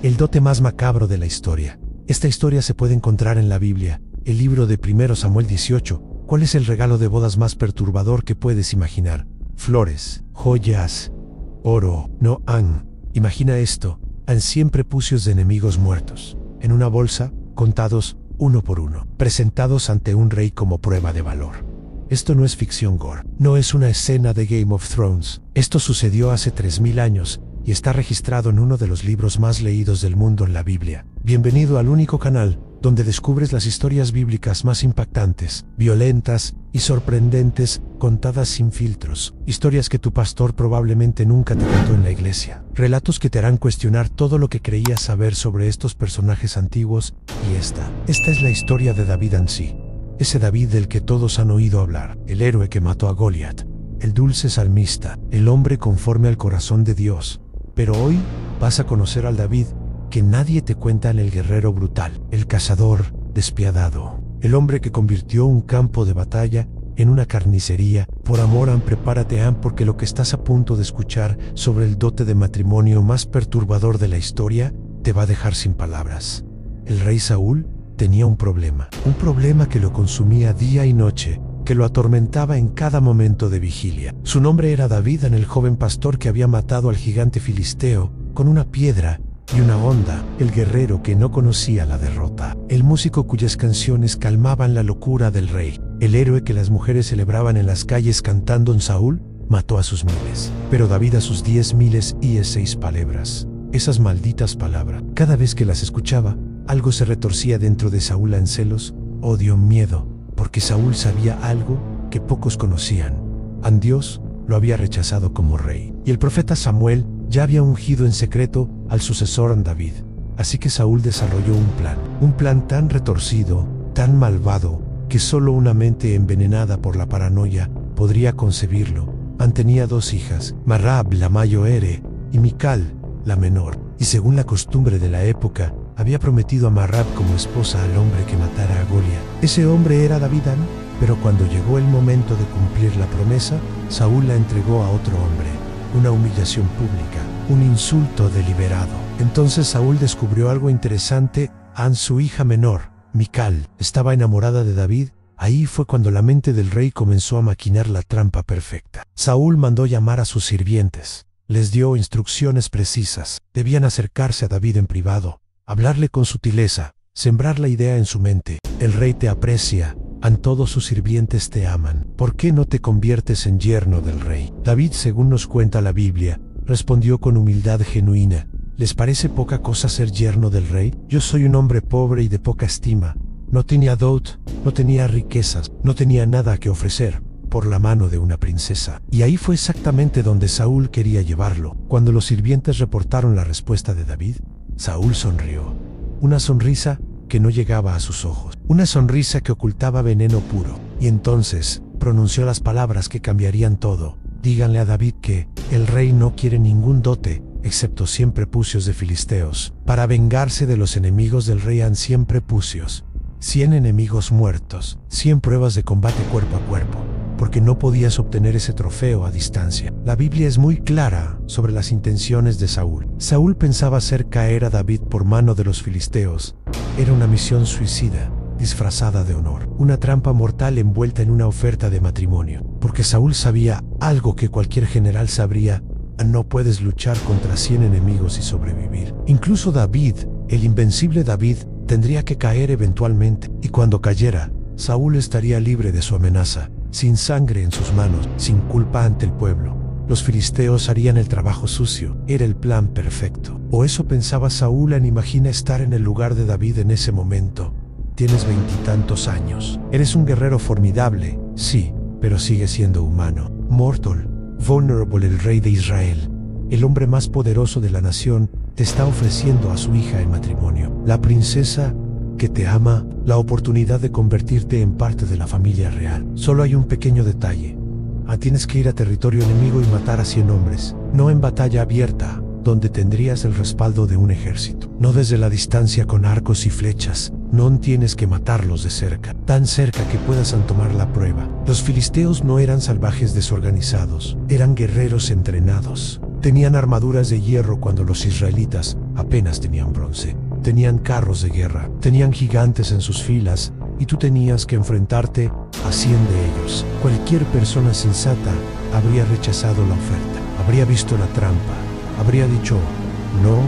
el dote más macabro de la historia. Esta historia se puede encontrar en la Biblia, el libro de 1 Samuel 18. ¿Cuál es el regalo de bodas más perturbador que puedes imaginar? Flores, joyas, oro, no han. Imagina esto, han 100 prepucios de enemigos muertos, en una bolsa, contados uno por uno, presentados ante un rey como prueba de valor. Esto no es ficción gore, no es una escena de Game of Thrones. Esto sucedió hace 3000 años y está registrado en uno de los libros más leídos del mundo en la Biblia. Bienvenido al único canal donde descubres las historias bíblicas más impactantes, violentas y sorprendentes, contadas sin filtros. Historias que tu pastor probablemente nunca te contó en la iglesia. Relatos que te harán cuestionar todo lo que creías saber sobre estos personajes antiguos. Y esta es la historia de David Ansí. Ese David del que todos han oído hablar, el héroe que mató a Goliat, el dulce salmista, el hombre conforme al corazón de Dios. Pero hoy vas a conocer al David que nadie te cuenta, en el guerrero brutal, el cazador despiadado, el hombre que convirtió un campo de batalla en una carnicería. Por amor, prepárate, porque lo que estás a punto de escuchar sobre el dote de matrimonio más perturbador de la historia te va a dejar sin palabras. El rey Saúl tenía un problema que lo consumía día y noche, que lo atormentaba en cada momento de vigilia. Su nombre era David, el joven pastor que había matado al gigante filisteo con una piedra y una honda, el guerrero que no conocía la derrota, el músico cuyas canciones calmaban la locura del rey, el héroe que las mujeres celebraban en las calles cantando. En Saúl mató a sus miles, pero David a sus 10,000 y 6 palabras. Esas malditas palabras, cada vez que las escuchaba, algo se retorcía dentro de Saúl en celos, odio, miedo, porque Saúl sabía algo que pocos conocían. Dios lo había rechazado como rey, y el profeta Samuel ya había ungido en secreto al sucesor David. Así que Saúl desarrolló un plan tan retorcido, tan malvado, que solo una mente envenenada por la paranoia podría concebirlo. Tenía 2 hijas, Merab la mayor y Mical la menor, y según la costumbre de la época, había prometido a Merab como esposa al hombre que matara a Goliat. Ese hombre era David, pero cuando llegó el momento de cumplir la promesa, Saúl la entregó a otro hombre. Una humillación pública, un insulto deliberado. Entonces Saúl descubrió algo interesante. Su hija menor, Mical, estaba enamorada de David. Ahí fue cuando la mente del rey comenzó a maquinar la trampa perfecta. Saúl mandó llamar a sus sirvientes. Les dio instrucciones precisas. Debían acercarse a David en privado, hablarle con sutileza, sembrar la idea en su mente. El rey te aprecia, todos sus sirvientes te aman. ¿Por qué no te conviertes en yerno del rey? David, según nos cuenta la Biblia, respondió con humildad genuina. ¿Les parece poca cosa ser yerno del rey? Yo soy un hombre pobre y de poca estima. No tenía dote, no tenía riquezas, no tenía nada que ofrecer por la mano de una princesa. Y ahí fue exactamente donde Saúl quería llevarlo. Cuando los sirvientes reportaron la respuesta de David, Saúl sonrió. Una sonrisa que no llegaba a sus ojos, una sonrisa que ocultaba veneno puro. Y entonces pronunció las palabras que cambiarían todo. Díganle a David que el rey no quiere ningún dote, excepto 100 prepucios de filisteos. Para vengarse de los enemigos del rey, 100 prepucios, 100 enemigos muertos, 100 pruebas de combate cuerpo a cuerpo, porque no podías obtener ese trofeo a distancia. La Biblia es muy clara sobre las intenciones de Saúl. Saúl pensaba hacer caer a David por mano de los filisteos. Era una misión suicida, disfrazada de honor, una trampa mortal envuelta en una oferta de matrimonio, porque Saúl sabía algo que cualquier general sabría: no puedes luchar contra 100 enemigos y sobrevivir. Incluso David, el invencible David, tendría que caer eventualmente, y cuando cayera, Saúl estaría libre de su amenaza, sin sangre en sus manos, sin culpa ante el pueblo. Los filisteos harían el trabajo sucio. Era el plan perfecto. O eso pensaba Saúl. Imagina estar en el lugar de David en ese momento. Tienes 20 y tantos años. Eres un guerrero formidable, sí, pero sigues siendo humano. Mortal, vulnerable. El rey de Israel, el hombre más poderoso de la nación, te está ofreciendo a su hija en matrimonio. La princesa que te ama, la oportunidad de convertirte en parte de la familia real. Solo hay un pequeño detalle. Tienes que ir a territorio enemigo y matar a 100 hombres. No en batalla abierta, donde tendrías el respaldo de un ejército. No desde la distancia con arcos y flechas. No tienes que matarlos de cerca, tan cerca que puedas tomar la prueba. Los filisteos no eran salvajes desorganizados, eran guerreros entrenados. Tenían armaduras de hierro cuando los israelitas apenas tenían bronce. Tenían carros de guerra, tenían gigantes en sus filas, y tú tenías que enfrentarte a 100 de ellos. Cualquier persona sensata habría rechazado la oferta, habría visto la trampa, habría dicho no,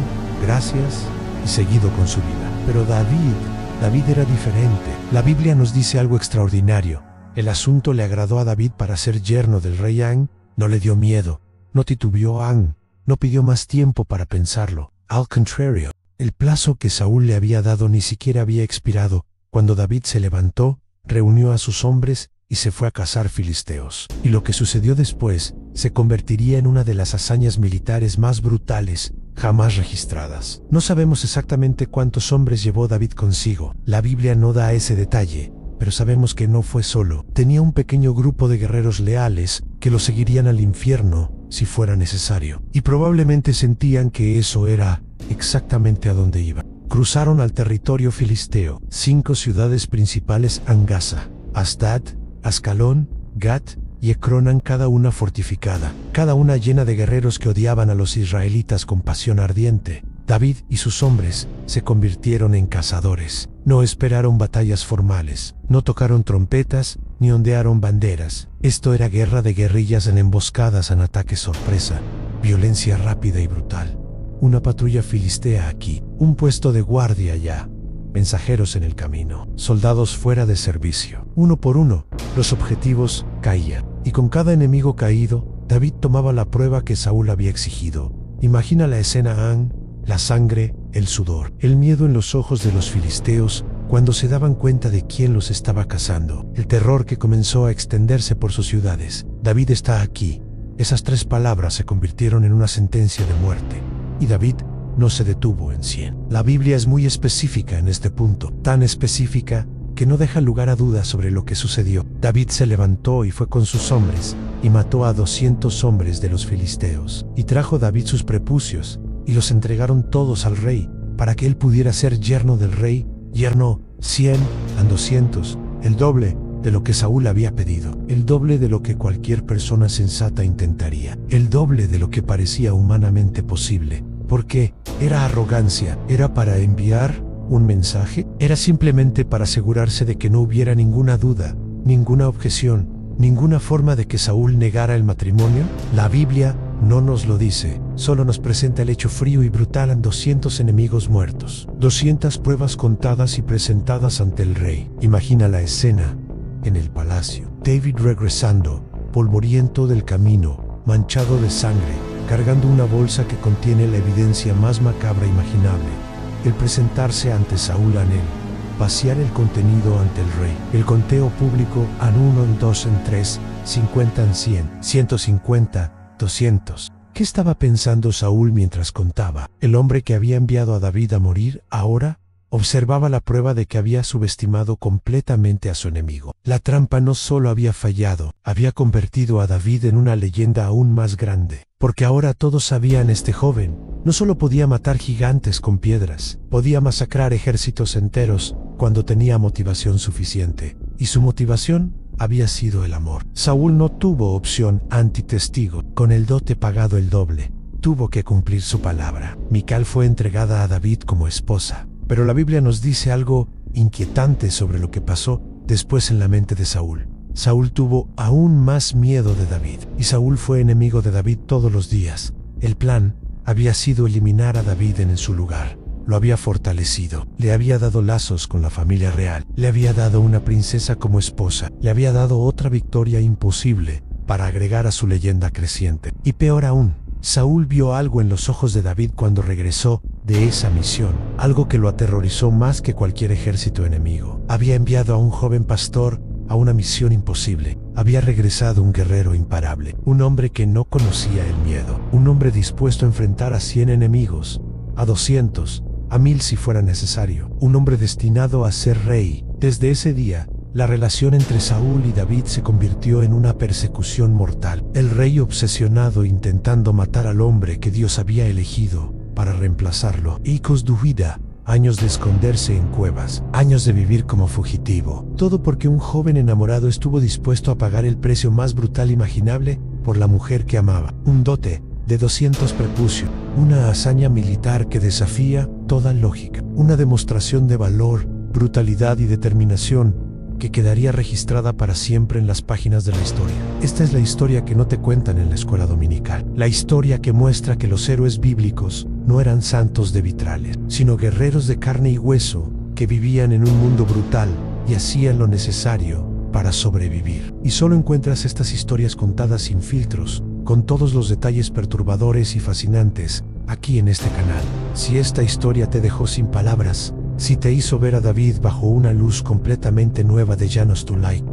gracias, y seguido con su vida. Pero David era diferente. La Biblia nos dice algo extraordinario. El asunto le agradó a David para ser yerno del rey Ang, no le dio miedo, no titubeó Ang, no pidió más tiempo para pensarlo. Al contrario, el plazo que Saúl le había dado ni siquiera había expirado cuando David se levantó, reunió a sus hombres y se fue a cazar filisteos. Y lo que sucedió después se convertiría en una de las hazañas militares más brutales jamás registradas. No sabemos exactamente cuántos hombres llevó David consigo. La Biblia no da ese detalle, pero sabemos que no fue solo. Tenía un pequeño grupo de guerreros leales que lo seguirían al infierno si fuera necesario. Y probablemente sentían que eso era exactamente a donde iba. Cruzaron al territorio filisteo. 5 ciudades principales en Gaza: Asdod, Ascalón, Gat y Ecronan, cada una fortificada, cada una llena de guerreros que odiaban a los israelitas con pasión ardiente. David y sus hombres se convirtieron en cazadores. No esperaron batallas formales, no tocaron trompetas, ni ondearon banderas. Esto era guerra de guerrillas en emboscadas, en ataque sorpresa, violencia rápida y brutal. Una patrulla filistea aquí, un puesto de guardia allá, mensajeros en el camino, soldados fuera de servicio. Uno por uno, los objetivos caían, y con cada enemigo caído, David tomaba la prueba que Saúl había exigido. Imagina la escena, Ang, la sangre, el sudor, el miedo en los ojos de los filisteos cuando se daban cuenta de quién los estaba cazando, el terror que comenzó a extenderse por sus ciudades. David está aquí. Esas 3 palabras se convirtieron en una sentencia de muerte, y David no se detuvo en 100. La Biblia es muy específica en este punto, tan específica que no deja lugar a dudas sobre lo que sucedió. David se levantó y fue con sus hombres, y mató a 200 hombres de los filisteos. Y trajo David sus prepucios, y los entregaron todos al rey, para que él pudiera ser yerno del rey, yerno 100 a 200, el doble de lo que Saúl había pedido, el doble de lo que cualquier persona sensata intentaría, el doble de lo que parecía humanamente posible. ¿Por qué? ¿Era arrogancia? ¿Era para enviar un mensaje? ¿Era simplemente para asegurarse de que no hubiera ninguna duda, ninguna objeción, ninguna forma de que Saúl negara el matrimonio? La Biblia no nos lo dice, solo nos presenta el hecho frío y brutal en 200 enemigos muertos, 200 pruebas contadas y presentadas ante el rey. Imagina la escena en el palacio. David regresando, polvoriento del camino, manchado de sangre, cargando una bolsa que contiene la evidencia más macabra imaginable. El presentarse ante Saúl Anel, vaciar el contenido ante el rey. El conteo público en 1, en 2, en 3, 50, en 100, 150, 200. ¿Qué estaba pensando Saúl mientras contaba? El hombre que había enviado a David a morir, ahora observaba la prueba de que había subestimado completamente a su enemigo. La trampa no solo había fallado, había convertido a David en una leyenda aún más grande. Porque ahora todos sabían, este joven no solo podía matar gigantes con piedras, podía masacrar ejércitos enteros cuando tenía motivación suficiente. Y su motivación había sido el amor. Saúl no tuvo opción antitestigo. Con el dote pagado el doble, tuvo que cumplir su palabra. Mical fue entregada a David como esposa. Pero la Biblia nos dice algo inquietante sobre lo que pasó después en la mente de Saúl. Saúl tuvo aún más miedo de David, y Saúl fue enemigo de David todos los días. El plan había sido eliminar a David en su lugar. Lo había fortalecido, le había dado lazos con la familia real, le había dado una princesa como esposa, le había dado otra victoria imposible para agregar a su leyenda creciente. Y peor aún, Saúl vio algo en los ojos de David cuando regresó de esa misión, algo que lo aterrorizó más que cualquier ejército enemigo. Había enviado a un joven pastor a una misión imposible. Había regresado un guerrero imparable, un hombre que no conocía el miedo, un hombre dispuesto a enfrentar a 100 enemigos, a 200, a 1000 si fuera necesario, un hombre destinado a ser rey. Desde ese día, la relación entre Saúl y David se convirtió en una persecución mortal. El rey obsesionado intentando matar al hombre que Dios había elegido para reemplazarlo. Hijos de huida, años de esconderse en cuevas, años de vivir como fugitivo. Todo porque un joven enamorado estuvo dispuesto a pagar el precio más brutal imaginable por la mujer que amaba. Un dote de 200 prepucio, una hazaña militar que desafía toda lógica, una demostración de valor, brutalidad y determinación que quedaría registrada para siempre en las páginas de la historia. Esta es la historia que no te cuentan en la escuela dominical, la historia que muestra que los héroes bíblicos no eran santos de vitrales, sino guerreros de carne y hueso que vivían en un mundo brutal y hacían lo necesario para sobrevivir. Y solo encuentras estas historias contadas sin filtros, con todos los detalles perturbadores y fascinantes, aquí en este canal. Si esta historia te dejó sin palabras, si te hizo ver a David bajo una luz completamente nueva, déjanos tu like.